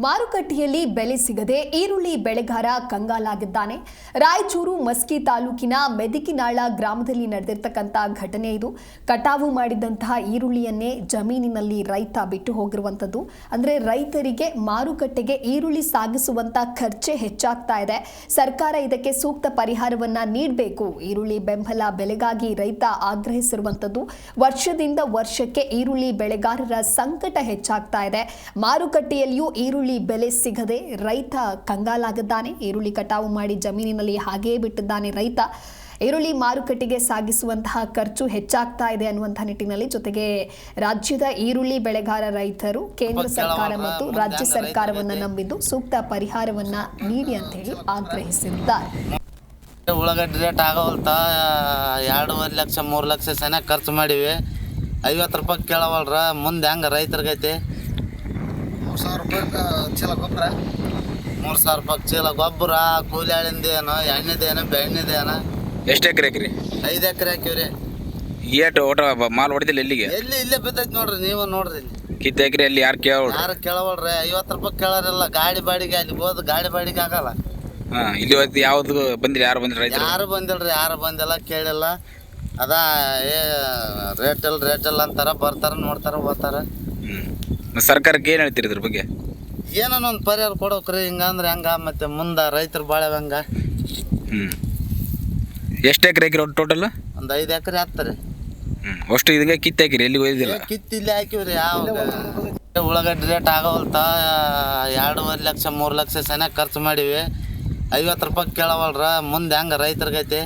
ಮಾರುಕಟ್ಟೆಯಲ್ಲಿ ಬೆಲೆ ಸಿಗದೆ ಈರುಳ್ಳಿ ಬೆಳೆಗಾರ ಕಂಗಾಲಾಗಿದ್ದಾನೆ. ರಾಯಚೂರು ಮಸ್ಕಿ ತಾಲೂಕಿನ ಮೆದಿಕಿನಾಳ ಗ್ರಾಮದಲ್ಲಿ ನಡೆದಿರ್ತಕ್ಕಂಥ ಘಟನೆ ಇದು. ಕಟಾವು ಮಾಡಿದಂತಹ ಈರುಳ್ಳಿಯನ್ನೇ ಜಮೀನಿನಲ್ಲಿ ರೈತ ಬಿಟ್ಟು ಹೋಗಿರುವಂಥದ್ದು. ಅಂದರೆ ರೈತರಿಗೆ ಮಾರುಕಟ್ಟೆಗೆ ಈರುಳ್ಳಿ ಸಾಗಿಸುವಂಥ ಖರ್ಚೇ ಹೆಚ್ಚಾಗ್ತಾ ಇದೆ. ಸರ್ಕಾರ ಇದಕ್ಕೆ ಸೂಕ್ತ ಪರಿಹಾರವನ್ನ ನೀಡಬೇಕು. ಈರುಳ್ಳಿ ಬೆಂಬಲ ಬೆಲೆಗಾಗಿ ರೈತ ಆಗ್ರಹಿಸಿರುವಂಥದ್ದು. ವರ್ಷದಿಂದ ವರ್ಷಕ್ಕೆ ಈರುಳ್ಳಿ ಬೆಳೆಗಾರರ ಸಂಕಟ ಹೆಚ್ಚಾಗ್ತಾ ಇದೆ. ಮಾರುಕಟ್ಟೆಯಲ್ಲಿಯೂ ಈರುಳ್ಳಿ ಬೆಲೆ ಸಿಗದೆ ರೈತ ಕಂಗಾಲಾಗಿದ್ದಾನೆ. ಈರುಳ್ಳಿ ಕಟಾವು ಮಾಡಿ ಜಮೀನಿನಲ್ಲಿ ಹಾಗೆಯೇ ಬಿಟ್ಟಿದ್ದಾನೆ ರೈತ. ಈರುಳ್ಳಿ ಮಾರುಕಟ್ಟೆಗೆ ಸಾಗಿಸುವಂತಹ ಖರ್ಚು ಹೆಚ್ಚಾಗ್ತಾ ಇದೆ ಅನ್ನುವಂತಹ ನಿಟ್ಟಿನಲ್ಲಿ ಜೊತೆಗೆ ರಾಜ್ಯದ ಈರುಳ್ಳಿ ಬೆಳೆಗಾರ ರೈತರು ಕೇಂದ್ರ ಸರ್ಕಾರ ಮತ್ತು ರಾಜ್ಯ ಸರ್ಕಾರವನ್ನ ನಂಬಿದ್ದು ಸೂಕ್ತ ಪರಿಹಾರವನ್ನ ನೀಡಿ ಅಂತ ಹೇಳಿ ಆಗ್ರಹಿಸಿದ್ದಾರೆ. ಉಳ್ಳಾಗಡ್ಡಿ ರೇಟ್ ಆಗೋಲ್ತ 2.5 ಲಕ್ಷ 3 ಲಕ್ಷ ಚೆನ್ನಾಗಿ ಖರ್ಚು ಮಾಡಿವಿ. 50 ರೂಪಾಯಿ ಕೇಳವಲ್ರ. ಮುಂದೆ ಹೆಂಗೆ ರೈತರಿಗೈತಿ? 3,000 ರೂಪಾಯಿ ಚೀಲ ಗೊಬ್ಬರ, 3,000 ರೂಪಾಯಿ ಚೀಲ ಗೊಬ್ಬರ, ಕೂಲಿ ಆಳಿಂದೇನು, ಎಣ್ಣೆದೇನು, ಬೆಣ್ಣೆದೇನು. ಎಷ್ಟು ಎಕರೆ ಹಾಕಿರಿ? 5 ಎಕರೆ ಹಾಕಿವ್ರಿ. ಏಟು ಓಟ ಮಾಲ್ ಹೊಡೆದಿಲ್ಲ ಎಲ್ಲಿಗೆ? ಇಲ್ಲೇ ಬಿದ್ದೈತಿ ನೋಡ್ರಿ, ನೀವು ನೋಡ್ರಿ. ಕಿತ್ತ ಎಕರೆ ಅಲ್ಲಿ ಯಾರು ಕೇಳೋರು? ಯಾರು ಕೇಳವಲ್ರಿ. 50 ರೂಪಾಯಿ ಕೇಳೋರಿಲ್ಲ. ಗಾಡಿ ಬಾಡಿಗೆ ಅಲ್ಲಿ ಹೋದ್ ಗಾಡಿ ಬಾಡಿಗೆ ಆಗಲ್ಲ. ಹಾಂ, ಇಲ್ಲಿ ಇವತ್ತು ಯಾವ್ದು ಬಂದಿಲ್ಲ? ಯಾರು ಬಂದಿಲ್ಲ ರೈತರು? ಯಾರು ಬಂದಿಲ್ರಿ, ಯಾರು ಬಂದಿಲ್ಲ, ಕೇಳಿಲ್ಲ. ಅದ ರೇಟ್ ಇಲ್ಲ ಅಂತಾರ, ಬರ್ತಾರ, ನೋಡ್ತಾರ, ಹೋಗ್ತಾರ. ಸರ್ಕಾರಕ್ಕೆ ಏನು ಹೇಳ್ತೀರಿ ಇದ್ರ ಬಗ್ಗೆ? ಏನೋ ಒಂದು ಪರಿಹಾರ ಕೊಡೋಕ್ರಿ. ಹಿಂಗಂದ್ರೆ ಹೆಂಗ ಮತ್ತೆ ಮುಂದೆ ರೈತರು ಬಾಳೆ ಹೆಂಗ? ಎಷ್ಟು ಎಕರೆ ಹಾಕಿರಿ ಟೋಟಲ್? ಒಂದು 5 ಎಕರೆ ಹಾಕ್ತಾರೆ. ಅಷ್ಟು ಇದಕ್ಕೆ ಕಿತ್ತ ಹಾಕಿರಿ? ಎಲ್ಲಿಗೆ ಒಯ್ದಿಲ್ಲ? ಕಿತ್ತು ಇಲ್ಲೇ ಹಾಕಿವ್ರಿ. ಯಾವ ಉಳ್ಳಾಗಡ್ಡಿ ರೇಟ್ ಆಗೋಲ್ತ 2.5 ಲಕ್ಷ 3 ಲಕ್ಷ ಚೆನ್ನಾಗಿ ಖರ್ಚು ಮಾಡಿವಿ. 50 ರೂಪಾಯಿ ಕೇಳವಲ್ರ. ಮುಂದೆ ಹೆಂಗೆ ರೈತರಿಗೈತಿ?